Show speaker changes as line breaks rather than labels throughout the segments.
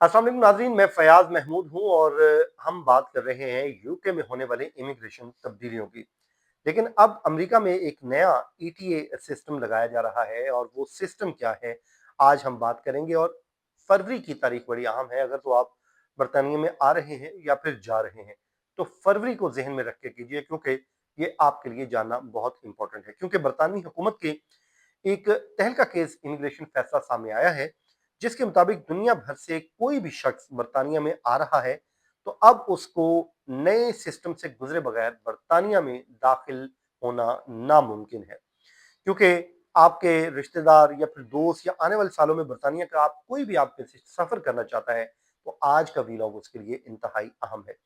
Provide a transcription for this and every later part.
अस्सलाम वालेकुम नाज़रीन, मैं फ़याज़ महमूद हूँ और हम बात कर रहे हैं यूके में होने वाले इमिग्रेशन तब्दीलियों की। लेकिन अब अमेरिका में एक नया ईटीए सिस्टम लगाया जा रहा है और वो सिस्टम क्या है, आज हम बात करेंगे। और फरवरी की तारीख बड़ी अहम है। अगर तो आप बरतानिया में आ रहे हैं या फिर जा रहे हैं, तो फरवरी को ज़हन में रख के कीजिए, क्योंकि ये आपके लिए जानना बहुत इम्पोर्टेंट है। क्योंकि बरतानवी हुकूमत के एक तहलका केस इमिग्रेशन फैसला सामने आया है, जिसके मुताबिक दुनिया भर से कोई भी शख्स बरतानिया में आ रहा है, तो अब उसको नए सिस्टम से गुजरे बगैर बरतानिया में दाखिल होना नामुमकिन है। क्योंकि आपके रिश्तेदार या फिर दोस्त या आने वाले सालों में बरतानिया का आप कोई भी आप में से सफर करना चाहता है, तो आज का वीलॉग उसके लिए इंतहाई अहम है।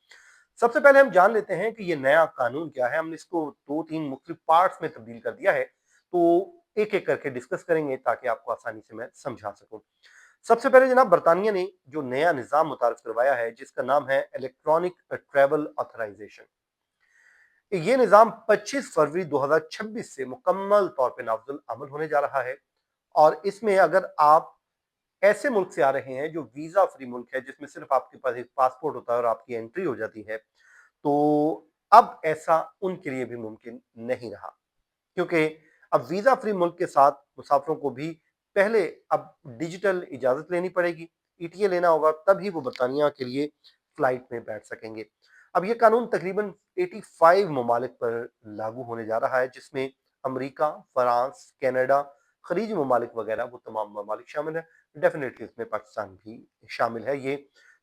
सबसे पहले हम जान लेते हैं कि ये नया कानून क्या है। हमने इसको दो तीन मुख्तलिफ पार्ट्स में तब्दील कर दिया है, तो एक एक करके डिस्कस करेंगे ताकि आपको आसानी से मैं समझा सकूं। सबसे पहले जनाब, बरतानिया ने जो नया निज़ाम मुतारफ करवाया है, जिसका नाम है इलेक्ट्रॉनिक ट्रैवल ऑथराइजेशन। ये निज़ाम 25 फरवरी 2026 से मुकम्मल तौर पे नाफिजुल अमल होने जा रहा है। और इसमें अगर आप ऐसे मुल्क से आ रहे हैं जो वीज़ा फ्री मुल्क है, जिसमें सिर्फ आपके पास एक पासपोर्ट होता है और आपकी एंट्री हो जाती है, तो अब ऐसा उनके लिए भी मुमकिन नहीं रहा। क्योंकि अब वीज़ा फ्री मुल्क के साथ मुसाफिरों को भी पहले अब डिजिटल इजाज़त लेनी पड़ेगी, ईटीए लेना होगा, तभी वो बरतानिया के लिए फ़्लाइट में बैठ सकेंगे। अब ये कानून तकरीबन 85 ममालिक पर लागू होने जा रहा है, जिसमें अमेरिका, फ्रांस, कनाडा, खलीजी ममालिक वगैरह वो तमाम ममालिक शामिल हैं। डेफ़िनेटली इसमें पाकिस्तान भी शामिल है। ये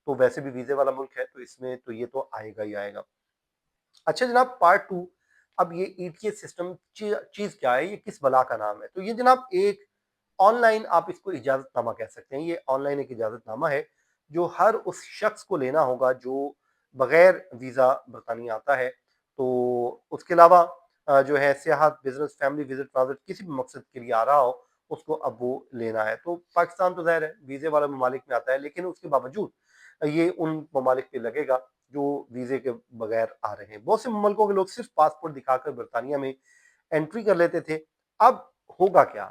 तो वैसे भी वीज़े वाला मुल्क है, तो इसमें तो ये तो आएगा ही आएगा। अच्छा जनाब, पार्ट टू। अब ये ईटीएस सिस्टम चीज क्या है, ये किस बला का नाम है? तो ये जनाब एक ऑनलाइन, आप इसको इजाजतनामा कह सकते हैं। ये ऑनलाइन एक इजाजतनामा है जो हर उस शख्स को लेना होगा जो बगैर वीजा बरतानिया आता है। तो उसके अलावा जो है सियाहत, बिजनेस, फैमिली विजिट, ट्रांजिट, किसी भी मकसद के लिए आ रहा हो, उसको अब वो लेना है। तो पाकिस्तान तो ज़ाहिर है वीजे वाले ममालिक में आता है, लेकिन उसके बावजूद ये उन ममालिक पे लगेगा जो वीजे के बगैर आ रहे हैं। बहुत से मुल्कों के लोग सिर्फ पासपोर्ट दिखाकर बरतानिया में एंट्री कर लेते थे। अब होगा क्या?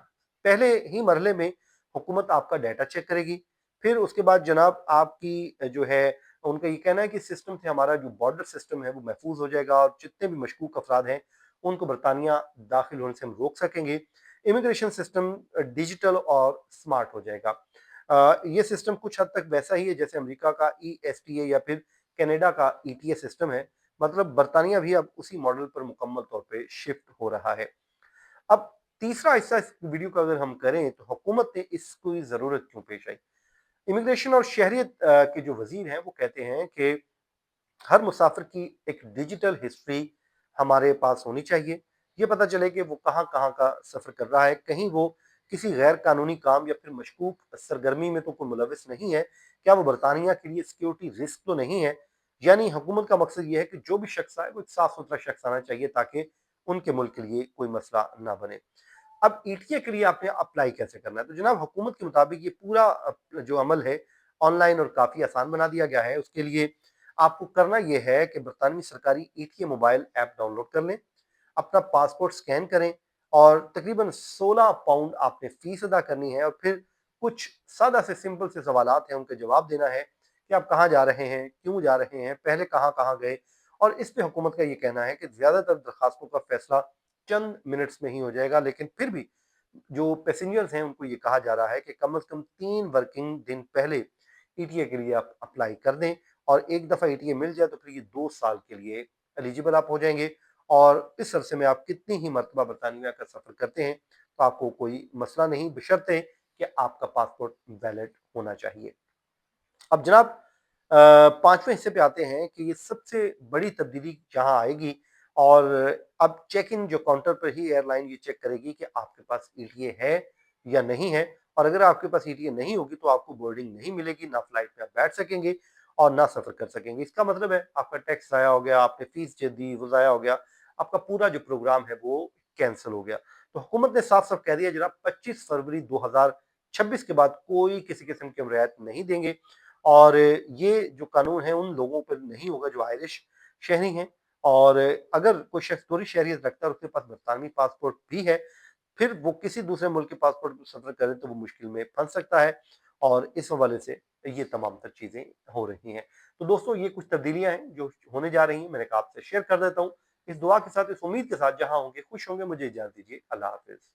पहले ही मरहले में हुकूमत आपका डाटा चेक करेगी। फिर उसके बाद जनाब आपकी जो है, उनका ये कहना है कि सिस्टम से हमारा जो बॉर्डर सिस्टम है वो महफूज हो जाएगा और जितने भी मशकूक अफराद हैं उनको बरतानिया दाखिल होने से हम रोक सकेंगे। इमिग्रेशन सिस्टम डिजिटल और स्मार्ट हो जाएगा। ये सिस्टम कुछ हद तक वैसा ही है जैसे अमेरिका का ईएसटीए या फिर कनाडा का ईटीए सिस्टम है। मतलब बरतानिया भी अब उसी मॉडल पर मुकम्मल तौर पे शिफ्ट हो रहा है। अब तीसरा हिस्सा इस वीडियो का अगर हम करें, तो हुकूमत ने इसकी ज़रूरत क्यों पेश आई? इमिग्रेशन और शहरियत के जो वज़ीर हैं वो कहते हैं कि हर मुसाफिर की एक डिजिटल हिस्ट्री हमारे पास होनी चाहिए। ये पता चले कि वो कहाँ-कहाँ का सफ़र कर रहा है, कहीं वो किसी गैर कानूनी काम या फिर मशकूक सरगर्मी में तो कोई मुलविस नहीं है। क्या वो बरतानिया के लिए सिक्योरिटी रिस्क तो नहीं है? यानी हुकूमत का मकसद ये है कि जो भी शख्स आए वो एक साफ-सुथरा शख्स आना चाहिए, ताकि उनके मुल्क के लिए कोई मसला ना बने। अब ईटीए के लिए आपने अप्लाई कैसे करना है? तो जनाब हुकूमत के मुताबिक ये पूरा जो अमल है ऑनलाइन और काफ़ी आसान बना दिया गया है। उसके लिए आपको करना ये है कि बरतानवी सरकारी ईटीए मोबाइल ऐप डाउनलोड कर लें, अपना पासपोर्ट स्कैन करें और तकरीबन 16 पाउंड आपने फीस अदा करनी है। और फिर कुछ सादा से सिंपल से सवालात हैं, उनके जवाब देना है कि आप कहाँ जा रहे हैं, क्यों जा रहे हैं, पहले कहाँ-कहाँ गए। और इस पे हुकूमत का ये कहना है कि ज़्यादातर दरखास्तों का फैसला चंद मिनट्स में ही हो जाएगा, लेकिन फिर भी जो पैसेंजर्स हैं उनको ये कहा जा रहा है कि कम से कम 3 वर्किंग दिन पहले ईटीए के लिए आप अप्लाई कर दें। और एक दफ़ा ईटीए मिल जाए तो फिर ये 2 साल के लिए एलिजिबल आप हो जाएँगे। और इस अरसे में आप कितनी ही मर्तबा बरतानिया का सफ़र करते हैं, तो आपको कोई मसला नहीं, बशर्ते कि आपका पासपोर्ट वैलिड होना चाहिए। अब जनाब पाँचवें हिस्से पे आते हैं कि ये सबसे बड़ी तब्दीली जहाँ आएगी। और अब चेक इन जो काउंटर पर ही एयरलाइन ये चेक करेगी कि आपके पास ईटीए है या नहीं है। और अगर आपके पास ईटीए नहीं होगी तो आपको बोर्डिंग नहीं मिलेगी, ना फ्लाइट में आप बैठ सकेंगे और ना सफ़र कर सकेंगे। इसका मतलब है आपका टैक्स ज़ाया हो गया, आपने फीस जो दी वो ज़ाया हो गया, आपका पूरा जो प्रोग्राम है वो कैंसल हो गया। तो हुकूमत ने साफ-साफ कह दिया जनाब, 25 फरवरी 2026 के बाद कोई किसी किस्म की हम रियायत नहीं देंगे। और ये जो कानून है उन लोगों पर नहीं होगा जो आयरिश शहरी हैं। और अगर कोई शख्स दोहरी शहरियत रखता है और उसके पास बरतानवी पासपोर्ट भी है, फिर वो किसी दूसरे मुल्क के पासपोर्ट पर सफर करे तो वो मुश्किल में फंस सकता है। और इस हवाले से ये तमाम तर चीज़ें हो रही हैं। तो दोस्तों ये कुछ तब्दीलियाँ हैं जो होने जा रही हैं, मैंने कहा आपसे शेयर कर देता हूँ। इस दुआ के साथ, इस उम्मीद के साथ जहाँ होंगे खुश होंगे, मुझे इजाज़त दीजिए। अल्लाह हाफ़िज़।